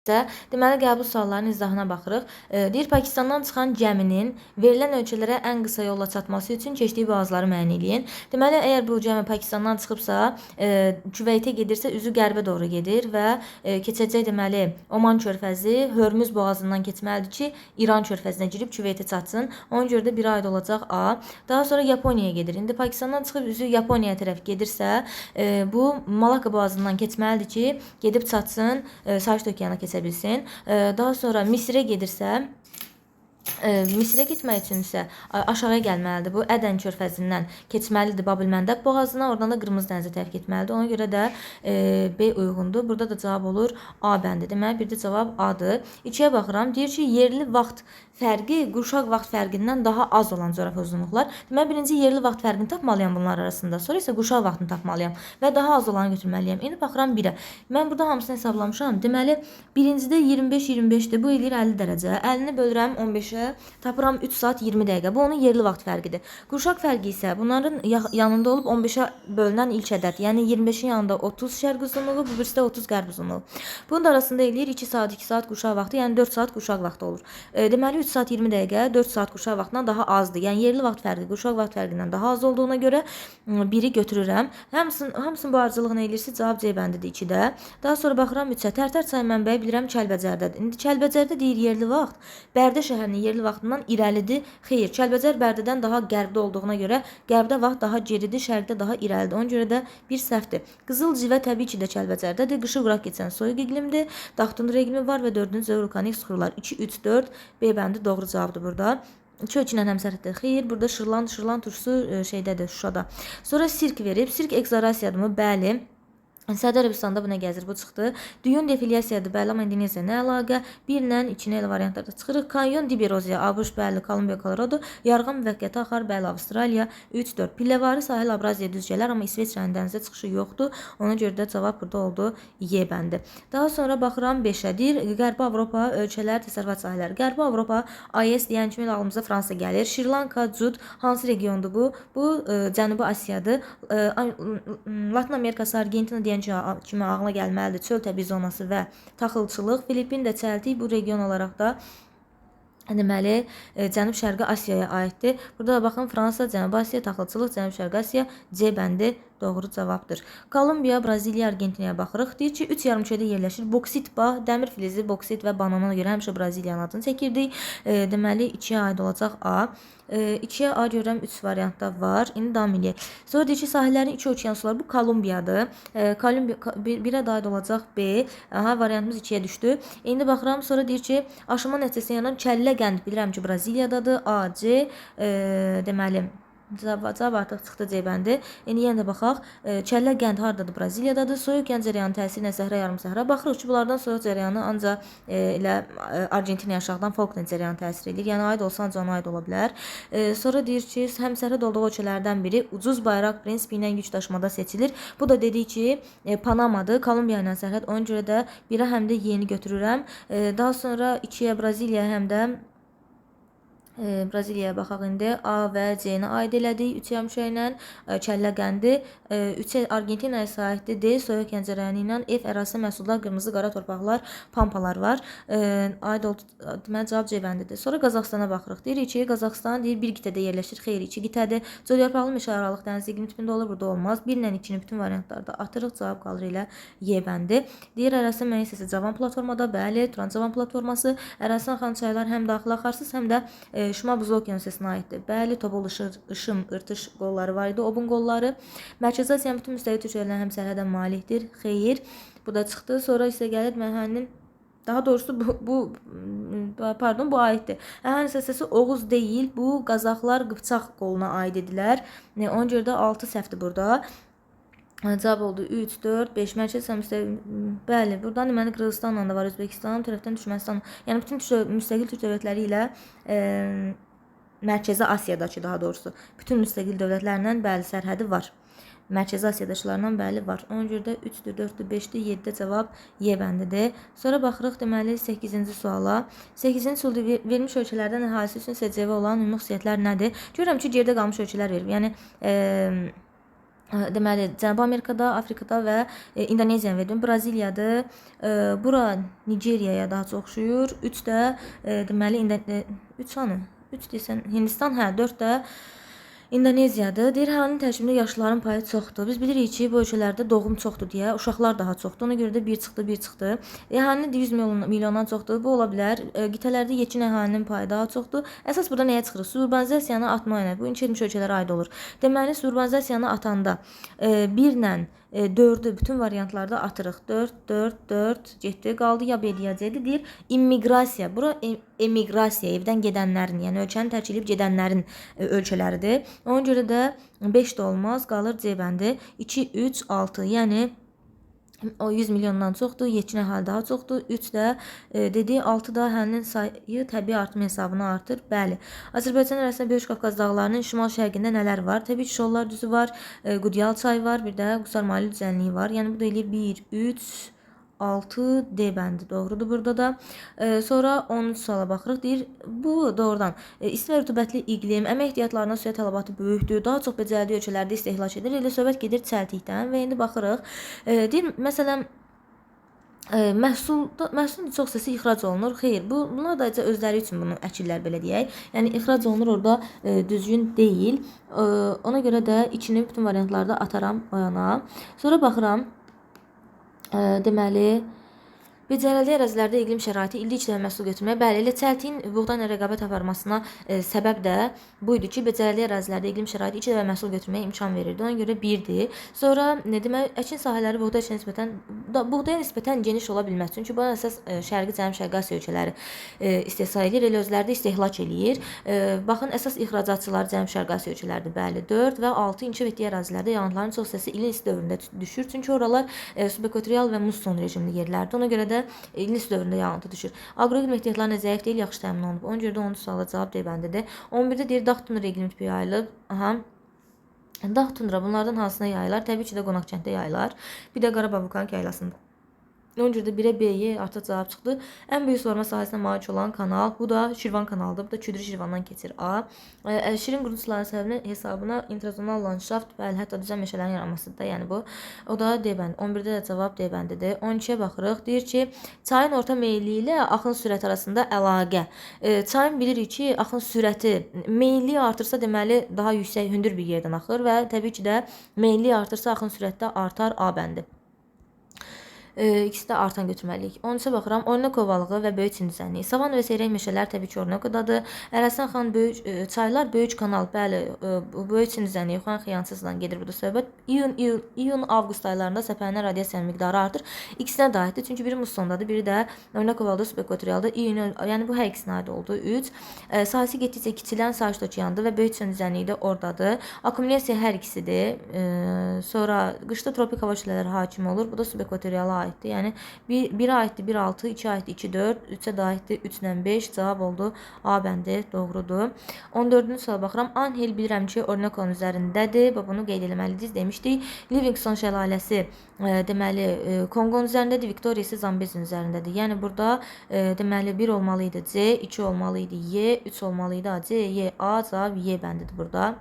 Deməli, qəbul suallarının izahına baxırıq. Deyir, Pakistandan çıxan gəminin verilən ölkələrə ən qısa yolla çatması üçün keçdiyi boğazları müəyyən eləyin. Deməli, əgər bu gəmi Pakistandan çıxıbsa, Küveytə gedirsə, üzü qərbə doğru gedir və keçəcək deməli Oman körfəzi, Hörmüz boğazından keçməlidir ki, İran körfəzinə girib Küveytə çatsın. Ona görə də 1 ay olacaq A. Daha sonra Yaponiyaya gedir. İndi Pakistandan çıxıb üzü Yaponiyaya tərəf gedirsə, bu Malakka boğazından keçməlidir ki, gedib çatsın Sakit Okeana keçə bilsin. Daha sonra Misirə gedirsə, Misirə getmək üçün isə aşağıya gəlməlidir. Bu Ədən körfəzindən keçməlidir Bab-el-Məndəb boğazına, oradan da Qırmızı dənizə tərəf getməlidir. Ona görə də B uyğundur. Burada da cavab olur A bəndi. Deməli, bir də cavab A-dır. 2-yə baxıram. Deyir ki, yerli vaxt fərqi qurşaq vaxt fərqindən daha az olan coğrafi uzunluqlar. Deməli, birinci yerli vaxt fərqini tapmalıyam bunlar arasında. Sonra isə qurşaq vaxtını tapmalıyam və daha az olanı götürməliyəm. İndi baxıram 1-ə. Mən burada hamısını hesablamışam. Deməli, birincidə 25-25-dir. Bu eləyir 50 dərəcə. 50-ni bölürəm 15-ə, tapıram 3 saat 20 dəqiqə. Bu onun yerli vaxt fərqidir. Qurşaq fərqi isə bunların yanında olub 15-ə bölünən ilk ədəd. Yəni 25-in yanında 30 şərq uzunluğu, bu birisi də 30 qərb uzunluğu. Bunun da arasında eləyir 2 saat, 2 saat qurşaq vaxtı, yəni 4 saat qurşaq vaxtı olur. Deməli 3 saat 20 dəqiqə 4 saat qurşaq vaxtından daha azdır. Yəni yerli vaxt fərqi qurşaq vaxt fərqindən daha az olduğuna görə 1-i götürürəm. Hamısının bu ardıcıllığını eləyirsə cavab C bəndidir 2-də. Daha sonra baxıram 3-ə. Tərtər çay mənbəyi bilirəm Kəlbəcərdədir. İndi Kəlbəcərdə deyir yerli vaxt Bərdə şəhərinin yerli vaxtından irəlidir. Xeyr, Kəlbəcər Bərdədən daha qərbdə olduğuna görə qərbdə vaxt daha geridir, şərqdə daha irəlidir. Ona görə də bir səhvdir. Qızıl civə təbii ki də Kəlbəcərdədir. Qışı quraq keçən soyuq iqlimdir. Daxtundur iqlimi var və 4-cü vulkanik süxurlar. 2, 3, 4 B bəndi doğru cavabdır burada. 2 ilə həmsərhəddir. Xeyr, burada Şırlan turşusu şeydədir, Şuşada. Sonra sirk verib. Sirk ekzorasiyadır mı? Bəli. Səudi Ərəbistanda bu nə gəzir? Bu çıxdı. Düyün defiliasiyadır. Bəli, amma İndoneziya nə əlaqə? 1 ilə 2 ilə variantlarda çıxırıq. Kanyon Diberoziya, ABŞ, bəli, Kolumbiya, Kolorado. Yarğan müvəqqəti axar, bəli, Avstraliya. 3, 4. Pilləvari sahil Abraziya düzcələr, amma İsveçrənin dənizə çıxışı yoxdur. Ona görə də cavab burada oldu Y bəndi. Daha sonra baxıram 5-ə. Deyir, Qərbi Avropa ölkələr, təsərrüfat sahələri. Qərbi Avropa AES deyən kimi ağlımıza Fransa gəlir. Şri-Lanka, Cud, hansı regiondur bu? Bu Cənubi Asiyadır. Latin Amerikası, Argentina deyən kimi ağla gəlməlidir çöl təbii zonası və taxılçılıq. Filippin də çəltik bu region olaraq da deməli Cənub-Şərqi Asiyaya aiddir. Burada da baxın Fransa, Cənubi Asiya, taxılçılıq, Cənub-Şərqi Asiya C bəndi doğru cavabdır. Kolumbiya, Braziliya, Argentinaya baxırıq. Deyir ki, 3 yarımkürədə yerləşir. Boksit bağ, dəmir filizi, boksit və banana görə həmişə Braziliyanın adını çəkirdik. Deməli 2-yə aid olacaq A. 2-yə A görürəm 3 variantda var. İndi davam edək. Sonra deyir ki, sahillərin 2 okean suları bu Kolumbiyadır. Kolumbiya 1-ə aid olacaq B. Aha, variantımız 2-yə düşdü. İndi baxıram, sonra deyir ki, aşınma nəticəsində yaranan kəllə qənd bilirəm ki, Braziliyadadır. A, C. Deməli cavab artıq çıxdı C bəndi. İndi yenə də baxaq. Kəllə qənd hardadır? Braziliyadadır. Soyuq okean cərəyanı təsiri ilə səhra, yarımsəhra baxırıq ki, bunlardan soyuq cərəyanı ancaq elə Argentina aşağıdan Falkland cərəyanı təsir edir. Yəni aid olsa ancaq ona aid ola bilər. Sonra deyir ki, həmsərhəd olduğu ölkələrdən biri ucuz bayraq prinsipi ilə yük daşımada seçilir. Bu da dedik ki, Panamadır. Kolumbiya ilə sərhəd. Ona görə də 1-ə həm də Y-ni götürürəm. Daha sonra 2-yə Braziliya həm də Braziliyaya baxaq indi. A və C-ni aid elədik. 3 yarımşöy ilə kəllə qəndi. 3 Argentinaya sahibdir. D soyuq okean cərəyanı ilə F ərazi məhsullar, qırmızı, qara torpaqlar, pampalar var. Aid oldu. Deməli cavab C bəndidir. Sonra Qazaxstana baxırıq. Deyirik ki, Qazaxstan deyir 1 qitədə yerləşir. Xeyr, 2 qitədir. Colyarpaqlı meşə aralıq dəniz iqlim tipində olur. Burada olmaz. 1 ilə 2-ni bütün variantlarda atırıq. Cavab qalır elə Y bəndi. Deyir ərazi müəyyənsəsi cavan platformada. Bəli, Turan cavan platforması. Ərazidən axan çaylar həm daxil axarsız, həm də Şimal Buzlu Okean hissəsinə aiddir. Bəli, Tobol, Işım, Irtış qolları var idi. Obun qolları. Mərkəzi Asiyanın bütün müstəqil türklərlə həmsərhədə malikdir. Xeyr, bu da çıxdı. Sonra isə gəlir Məhənin, daha doğrusu bu aiddir. Əhənin hissəsi Oğuz deyil. Bu Qazaxlar Qıpçaq qoluna aid edilər. Ona görə də 6 səhvdir burada. Cavab oldu 3, 4, 5. Mərkəzi müstəqil. Bəli, buradan deməli Qırğızstanla da var, Özbəkistan, tərəfdən Türkmənistan. Yəni bütün müstəqil türk dövlətləri ilə Mərkəzi Asiyadakı daha doğrusu bütün müstəqil dövlətlərlə bəli sərhədi var. Mərkəzi Asiyadaşlarla bəli var. Ona görə də 3-dür, 4-dür, 5-dir, 7-də cavab Y bəndidir. Sonra baxırıq deməli 8-ci suala. 8-ci sualda verilmiş ölkələrdən əhalisi üçün SCV olan ümumi xüsusiyyətlər nədir? Görürəm ki, geridə qalmış ölkələr verir. Yəni Deməli, Cənubi Amerikada, Afrikada və İndoneziyanı verdim. Braziliyadır. Bura Nigeriyaya daha çox oxşuyur. 3 də deməli 3 hanı? 3 desən Hindistan, hə, 4 də İndoneziyadır. Deyir, əhalinin tərkibində yaşlıların payı çoxdur. Biz bilirik ki, bu ölkələrdə doğum çoxdur deyə uşaqlar daha çoxdur. Ona görə də bir çıxdı. Əhalinin 100 milyondan çoxdur. Bu ola bilər. Qitələrdə yekun əhalinin payı daha çoxdur. Əsas burada nəyə çıxırıq? Suburbanizasiyanı atmayla bu inkişaf etmiş ölkələrə aid olur. Deməli, suburbanizasiyanı atanda 1 ilə 4'ü bütün variantlarda atırıq. 4 getdi. Qaldı ya B ya C-dir. Deyir, immiqrasiya. Bura emiqrasiya, evdən gedənlərin, yəni ölkəni tərk edib gedənlərin ölkələridir. Ona görə də 5 də olmaz. Qalır C bəndi. 2, 3, 6. Yəni o 100 milyondan çoxdur, yekun əhali daha çoxdur. 3 də dedi, 6 da əhalinin sayı təbii artım hesabına artır. Bəli. Azərbaycan ərazisində Böyük Qafqaz dağlarının şimal-şərqində nələr var? Təbii ki, Şollar düzü var, Qudyal çayı var, bir də Qusar Mali düzənliyi var. Yəni bu da eləyir 1, 3, 6 D bəndi doğrudur burada da. Sonra 13 suala baxırıq. Deyir, bu doğrudan isti və rütubətli iqlim, əmək ehtiyatlarına suya tələbatı böyükdür. Daha çox becərəli ölkələrdə istehlak edilir. Elə söhbət gedir çəltikdən və indi baxırıq. Deyir, məsələn, məhsulun çox hissəsi ixrac olunur. Xeyr, bunlar da özləri üçün bunu əkirlər belə deyək. Yəni ixrac olunur orada düzgün deyil. Ona görə də içini bütün variantlarda ataram o yana. Sonra baxıram. Deməli, becərəli ərazilərdə iqlim şəraiti illiklə məhsul götürməyə, bəli, elə çəltiyin buğda ilə rəqabət aparmasına səbəb də bu idi ki, becərəli ərazilərdə iqlim şəraiti ilk dəfə məhsul götürməyə imkan verirdi. Ona görə 1-dir. Sonra deməli, əkin sahələri buğdaya nisbətən geniş ola bilməz. Çünki bu əsas Şərqi Cənub-Şərqi Asiya ölkələri istehsal edir, elə özləri də istehlak eləyir. Baxın, əsas ixracatçılar Cənub-Şərqi Asiya ölkələridir. Bəli, 4 və 6 inkişaf etdiyi ərazilərdə yağıntıların çox hissəsi ilin isti dövründə düşür. Çünki oralar subekvatorial və musson rejimli yerlərdir. Ona görə də ilin isti dövründə yağıntı düşür. Aqroiqlim ehtiyatlarına zəif deyil, yaxşı təmin olunub. Ona görə də 10 suala cavab D bəndidir. 11-də deyir, dağ tundra iqlim tipi yayılıb. Aha. Dağ tundra bunlardan hansına yayılar? Təbii ki də Qonaqkənddə yayılar. Bir də Qarabağ vulkanik yaylasında. Ona görə də 1-ə B-yə artıq cavab çıxdı. Ən böyük suvarma sahəsinə malik olan kanal, bu da Şirvan kanalıdır. Bu da Küdri Şirvandan keçir. A. Şirin qurut suları səbəbinin hesabına intrazonal landşaft və hətta düzən meşələrin yaranmasıdır da, yəni bu. O da D bəndi. 11-də də cavab D bəndidir. 12-yə baxırıq. Deyir ki, çayın orta meyilliyi ilə axın sürəti arasında əlaqə. Çayın bilirik ki, axın sürəti meyilliyi artırsa deməli daha yüksək, hündür bir yerdən axır və təbii ki də meyilliyi artırsa axın sürəti də artar. A bəndi. İkisi də artan götürməliyik. 13-ə baxıram. Orinoco balığı və böyük Çin düzənliyi. Savan və seyrək meşələr təbii ki Orinocodadır. Ərəsan xan çaylar böyük kanal. Bəli, böyük Çin düzənliyi Xuan Xiyansızdan gedir burada söhbət. İyun, avqust aylarında səpələnən radiasiyanın miqdarı artır. İkisinə də aiddir. Çünki biri mussondadır, biri də Orinoco balığı subekvatorialda. Yəni bu hər ikisinə aid oldu. 3. Sahəsi getdikcə kiçilən Sakit okeanıdır və böyük Çin düzənliyi də oradadır. Akumulyasiya hər ikisidir. Sonra qışda tropik hava kütlələri hakim olur. Bu da subekvatoriala aiddir. Yəni 1-ə aiddir 1-6, 2-ə aiddir 2-4, 3-ə də aiddir 3-lə 5. Cavab oldu A bəndi, doğrudur. 14-cü suala baxıram. Anhel bilirəm ki, Orinoco'nun üzərindədir. Bunu qeyd etməliyiz demişdik. Livingston şəlaləsi deməli Konqonun üzərindədir, Victoria isə Zambezin üzərindədir. Yəni burada deməli 1 olmalı idi C, 2 olmalı idi Y, 3 olmalı idi C, Y, A, cavab Y bəndidir burada.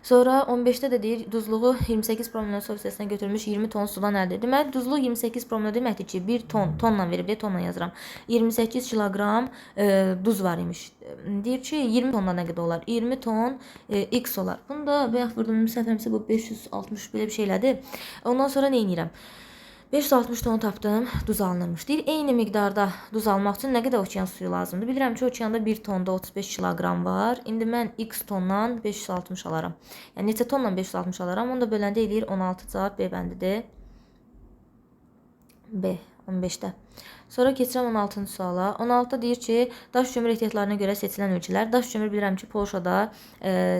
Sonra 15-də də deyir, duzluğu 28 promil su hissəsinə götürülmüş 20 ton sudan əldə edir. Deməli, duzluq 28 promil deməkdir ki, 1 tonla verib, tonla yazıram. 28 kiloqram duz var imiş. Deyir ki, 20 tonla nə qədər olar? 20 ton X olar. Bunu da bayaq vurdum, səhvləmirəmsə bu 560 belə bir şeylədir. Ondan sonra nə edirəm? 560 ton tapdım, duz alınırmış. Deyir, eyni miqdarda duz almaq üçün nə qədər okean suyu lazımdır? Bilirəm ki, okeanda 1 tonda 35 kiloqram var. İndi mən X tondan 560 alaram. Yəni, neçə tonla 560 alaram? Onu da böləndə eləyir 16 cavab B bəndidir. B, 15-də. Sonra keçirəm 16-cı suala. 16-da deyir ki, daş kömür ehtiyatlarına görə seçilən ölkələr. Daş kömür bilirəm ki, Polşada,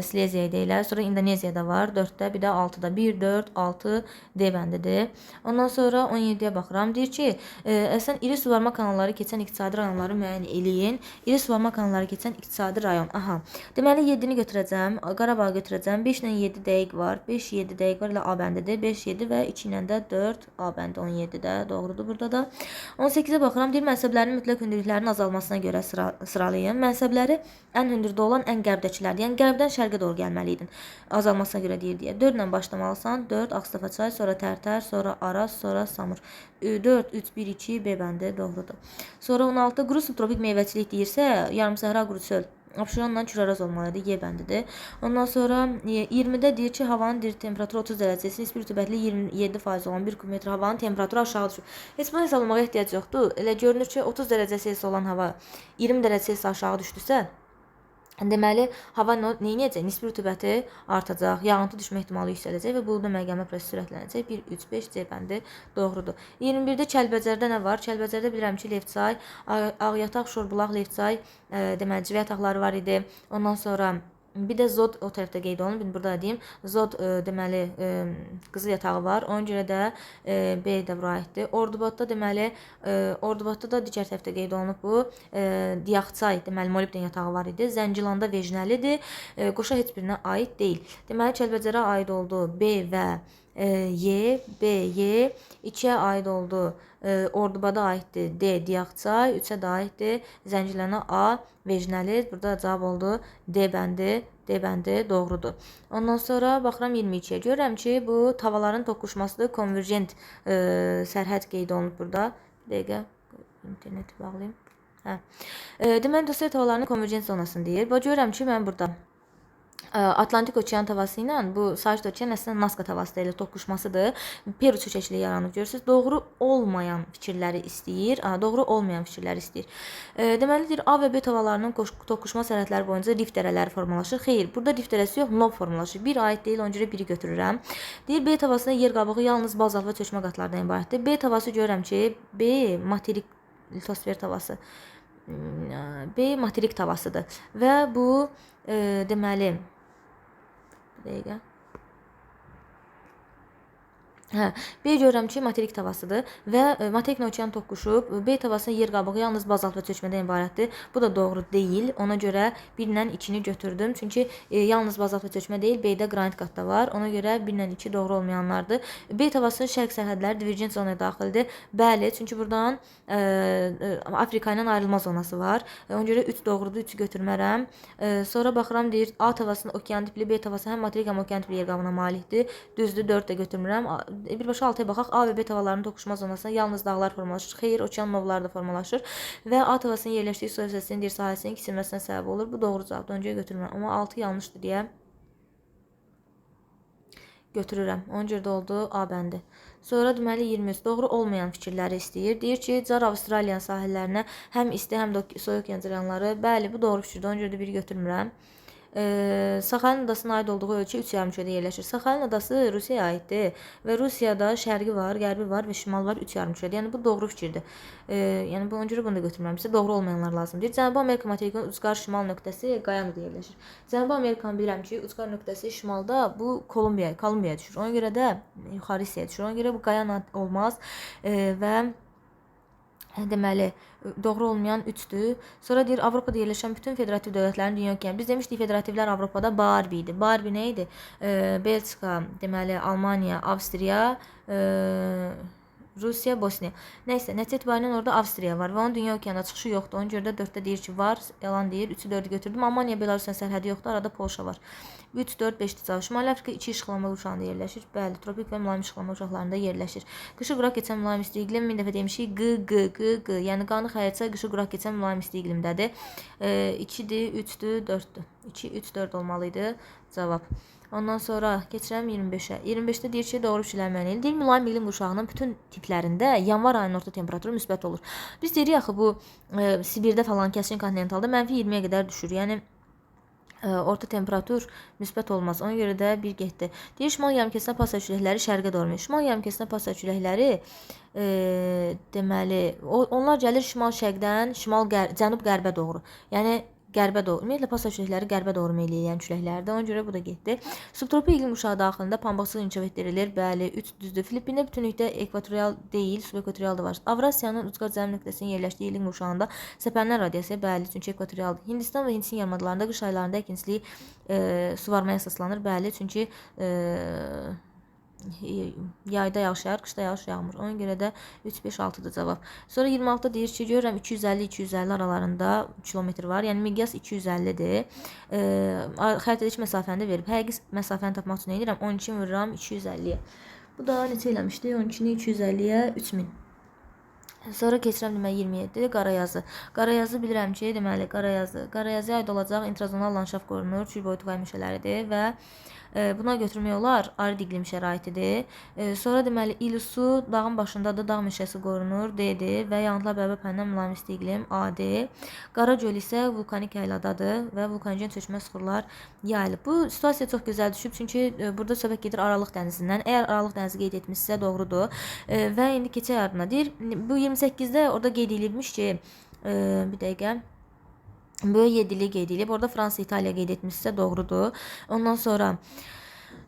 Sileziyaya deyilər. Sonra İndoneziyada var. 4-də, bir də 6-da. 1, 4, 6 D bəndidir. Ondan sonra 17-yə baxıram. Deyir ki, əslən iri suvarma kanalları keçən iqtisadi rayonları müəyyən eləyin. İri suvarma kanalları keçən iqtisadi rayon. Aha. Deməli 7-ni götürəcəm. Qarabağı götürəcəm. 5 ilə 7 dəqiq var. 5, 7 dəqiq var ilə A bəndidir. 5, 7 və 2 ilə də 4 A bəndi 17-də. Doğrudur burada da. burada. 18-ə baxıram. Deyir mənsəblərin mütləq hündürlüklərinin azalmasına görə sıralayın. Mənsəbləri ən hündürdə olan ən qərbdəkilərdir. Yəni qərbdən şərqə doğru gəlməliydin. Azalmasına görə deyir deyə. 4 ilə başlamalısan. 4 Ağstafa çay, sonra Tərtər, sonra Araz, sonra Samur. 4 3 1 2 B bəndi doğrudur. Sonra 16 quru subtropik meyvəçilik deyirsə, yarımsəhra quru çöl. Abşeronla Kür-Araz olmalıdır. Y bəndidir. Ondan sonra 20-də deyir ki, havanın temperaturu 30 dərəcəsi, nisbi rütubətli 27% olan 1 kubmetr havanın temperaturu aşağı düşür. Heç buna hesablamağa ehtiyac yoxdur. Elə görünür ki, 30 dərəcə Selsi olan hava 20 dərəcə Selsi aşağı düşdüsə, deməli, hava neynəyəcək? Nisbi rütubəti artacaq, yağıntı düşmə ehtimalı yüksələcək və buludun məqəmə prosesi sürətlənəcək. 1, 3, 5 C bəndi doğrudur. 21-də Kəlbəcərdə nə var? Kəlbəcərdə bilirəm ki, Levçay, Ağyataq, Şorbulaq, Levçay, deməli, civə yataqları var idi. Ondan sonra bir də Zod o tərəfdə qeyd olunur. Burada deyim, Zod deməli qızıl yatağı var. Ona görə də B də bura aiddir. Ordubadda deməli Ordubadda da digər tərəfdə qeyd olunub bu. Diaxçay deməli molibden yatağı var idi. Zəngilanda Vejnəlidir. Qoşa heç birinə aid deyil. Deməli Kəlbəcərə aid oldu B və Y, B, Y, 2-yə aid oldu. Ordubada aiddir D, Diaxçay, 3-ə də aiddir. Zəngilana A, Vejnəli. Burada cavab oldu D bəndi. D bəndi doğrudur. Ondan sonra baxıram 22-yə. Görürəm ki, bu tavaların toqquşmasıdır. Konverjent sərhəd qeyd olunub burada. Bir dəqiqə interneti bağlayayım. Deməli, dostlar, tavalarının konverjent zonasını deyir. Görürəm ki, mən burada Atlantik okean tavası ilə bu Sakit okean əslində Nazca tavası ilə toqquşmasıdır. Peru çökəkliyi yaranıb görürsüz. Doğru olmayan fikirləri istəyir. Doğru olmayan fikirləri istəyir. Deməlidir, A və B tavalarının toqquşma sərhədləri boyunca rift dərələri formalaşır. Xeyr, burada rift dərəsi yox, lob formalaşır. Bir aid deyil, ona görə biri götürürəm. Deyir, B tavasında yer qabığı yalnız bazalt və çökmə qatlardan ibarətdir. B tavası görürəm ki, B materik litosfer tavası. B materik tavasıdır. Və bu deməli dəqiqə. B görürəm ki, materik tavasıdır və materiklə okean toqquşub. B tavasının yer qabığı yalnız bazalt və çökmədən ibarətdir. Bu da doğru deyil. Ona görə 1 ilə 2-ni götürdüm. Çünki yalnız bazalt və çökmə deyil, B-də qranit qatda var. Ona görə 1 ilə 2 doğru olmayanlardır. B tavasının şərq sərhədləri divergent zonaya daxildir. Bəli, çünki buradan Afrika ilə ayrılma zonası var. Ona görə 3 doğrudur, 3-ü götürmərəm. Sonra baxıram, deyir, A tavasının okean tipli, B tavası həm materik həm okean tipli yer qabığına malikdir. Düzdür, 4 də götürmürəm. Birbaşa 6-ya baxaq. A və B tavalarının toqquşma zonasında yalnız dağlar formalaşır. Xeyr, okean novları da formalaşır və A tavasının yerləşdiyi su hissəsinin bir sahəsinin kisilməsinə səbəb olur. Bu doğru cavabdır. Öncəyə götürmürəm. Amma 6 yanlışdır deyə götürürəm. Ona görə də oldu A bəndi. Sonra deməli 23 doğru olmayan fikirləri istəyir. Deyir ki, Car Avstraliyanın sahillərinə həm isti, həm də soyuq yanları. Bəli, bu doğru fikirdir. Ona görə də 1 götürmürəm. Saxalin adasına aid olduğu ölçü 3 yarımkürədə yerləşir. Saxalin adası Rusiyaya aiddir və Rusiyada şərqi var, qərbi var və şimal var 3 yarımkürədə. Yəni bu doğru fikirdir. Yəni bu ona görə bunu da götürmürəm. Bizə doğru olmayanlar lazımdır. Cənubi Amerika materikinin ucqar şimal nöqtəsi Qayanada yerləşir. Cənubi Amerikanı bilirəm ki, ucqar nöqtəsi şimalda bu Kolumbiyaya düşür. Ona görə də yuxarı hissəyə düşür. Ona görə bu Qayana olmaz və deməli doğru olmayan 3-dür. Sonra deyir, Avropada yerləşən bütün federativ dövlətlərin dünya okeanı. Biz demişdik, federativlər Avropada Barbie idi. Barbie nə idi? Belçika, deməli Almaniya, Avstriya, Rusiya, Bosniya. Nəysə, nəticə etibarilə orada Avstriya var və onun dünya okeanına çıxışı yoxdur. Ona görə də 4-də deyir ki, var, yalan deyir. 3-ü 4-ü götürdüm. Almaniya, Belarusya sərhədi yoxdur, arada Polşa var. 3, 4, 5-də cavab. Şimali Afrika 2 işıqlanma qurşağında yerləşir. Bəli, tropik və mülayim işıqlanma qurşaqlarında yerləşir. Qışı quraq keçən mülayim isti iqlim, min dəfə demişik, G. Yəni qanı xəyirçə qışı quraq keçən mülayim isti iqlimdədir. 2-dir, 3-dür, 4-dür. 2, 3, 4 olmalıydı cavab. Ondan sonra keçirəm 25-ə. 25-də deyir ki, doğru fikirlər müəyyən edilir. Deyir, mülayim iqlim qurşağının bütün tiplərində yanvar ayının orta temperaturu müsbət olur. Biz deyirik axı bu Sibirdə falan, kəskin kontinentalda -20-yə qədər düşür. Yəni orta temperatur müsbət olmaz. Ona görə də 1 getdi. Deyir, şimal yarımkəsrində Pasxa küləkləri şərqə doğru meyil. Şimal yarımkəsrində Pasxa küləkləri deməli onlar gəlir şimal-şərqdən cənub-qərbə doğru. Yəni qərbə doğru. Ümumiyyətlə Pasxa küləkləri qərbə doğru meyil edən küləklərdir. Ona görə bu da getdi. Subtropik iqlim qurşağı daxilində pambıqsız inkişaf etdirilir. Bəli, 3 düzdür. Filippində bütünlükdə ekvatorial deyil, subekvatorial da var. Avrasiyanın ucqar cənub nöqtəsinin yerləşdiyi iqlim qurşağında səpənlər radiasiya bəli, çünki ekvatorialdır. Hindistan və Hindistan yarımadalarında qış aylarında əkinçilik suvarmaya əsaslanır. Bəli, çünki yayda yağış yağır, qışda yağış yağmır. Ona görə də 3, 5, 6-dır cavab. Sonra 26-da deyir ki, görürəm 250-250 aralarında kilometr var. Yəni miqyas 250-dir. Xəritədəki məsafəni də verib. Həqiqi məsafəni tapmaq üçün nə edirəm? 12 vururam 250-yə. Bu da neçə eləmişdi? 12-ni 250-yə 3000. Sonra keçirəm deməli 27 Qarayazı. Qarayazı bilirəm ki, deməli Qarayazıya aid olacaq intrazonal landşaft qorunur, çüy boyutlu meşələridir və buna götürmək olar arid iqlim şəraitidir. Sonra deməli İlisu dağın başındadır, dağ meşəsi qorunur, D-dir və yağıntılar bərabar payından mülayim isti iqlim, A-dir. Qaragöl isə vulkanik yayladadır və vulkanogen çökmə sıxırlar yayılıb. Bu situasiya çox gözəl düşüb, çünki burada söhbət gedir Aralıq dənizindən. Əgər Aralıq dənizi qeyd etmişsə doğrudur. Və indi keçək ardına. Deyir, bu 28-də orada qeyd edilmiş ki, bir dəqiqə. Böyük 7-li qeyd edilib. Orada Fransa, İtaliya qeyd etmişsə doğrudur. Ondan sonra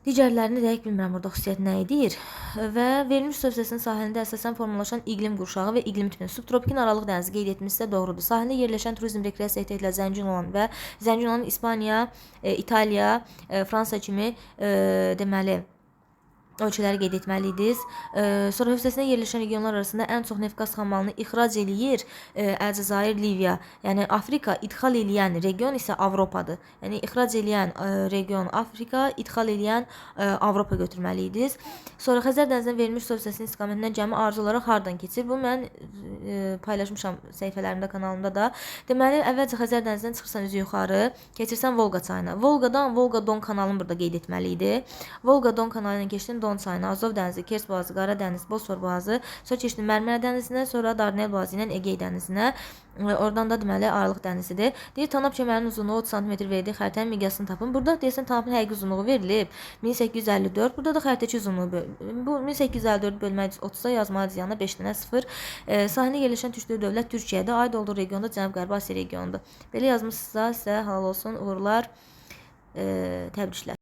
digərlərini dəqiq bilmirəm burada xüsusiyyət nə edir. Və verilmiş sövsəsinin sahilində əsasən formalaşan iqlim qurşağı və iqlim tipi subtropik Aralıq dənizi qeyd etmişsə doğrudur. Sahildə yerləşən turizm rekreasiya ehtiyatla zəngin olan və zəngin olan İspaniya, İtaliya, Fransa kimi deməli ölkələri qeyd etməliyiz. Sonra hövzəsində yerləşən regionlar arasında ən çox neft qaz xammalını ixrac eləyir Əlcəzair, Liviya. Yəni Afrika, idxal eləyən region isə Avropadır. Yəni ixrac eləyən region Afrika, idxal eləyən Avropa götürməliyiz. Sonra Xəzər dənizindən verilmiş su hövzəsinin istiqamətindən gəmi arzu olaraq hardan keçir? Bu mən paylaşmışam səhifələrimdə, kanalımda da. Deməli, əvvəlcə Xəzər dənizindən çıxırsan üzü yuxarı, keçirsən Volqa çayına. Volqadan Volqa-Don kanalını burada qeyd etməliydi. Volqa-Don kanalı ilə keçdin Don çayına, Azov dənizi, Kers boğazı, Qara dəniz, Bosfor boğazı, sonra keçdin Mərmərə dənizinə, sonra Dardanel boğazı ilə Egey dənizinə. Oradan da deməli Aralıq dənizidir. Deyir, Tanap kəmərinin uzunluğu 30 cm verdiyi xəritənin miqyasını tapın. Burada deyəsən Tanapın həqiqi uzunluğu verilib 1854. Burada da xəritəçi uzunluğu bu 1854 bölmək 30-a yazmalıyıq yanına 5 dənə 0. Sahilində yerləşən türk dövlət Türkiyədə, aid olduğu regionda Cənub-Qərbi Asiya regionudur. Belə yazmışsınızsa sizə halal olsun, uğurlar, təbriklər.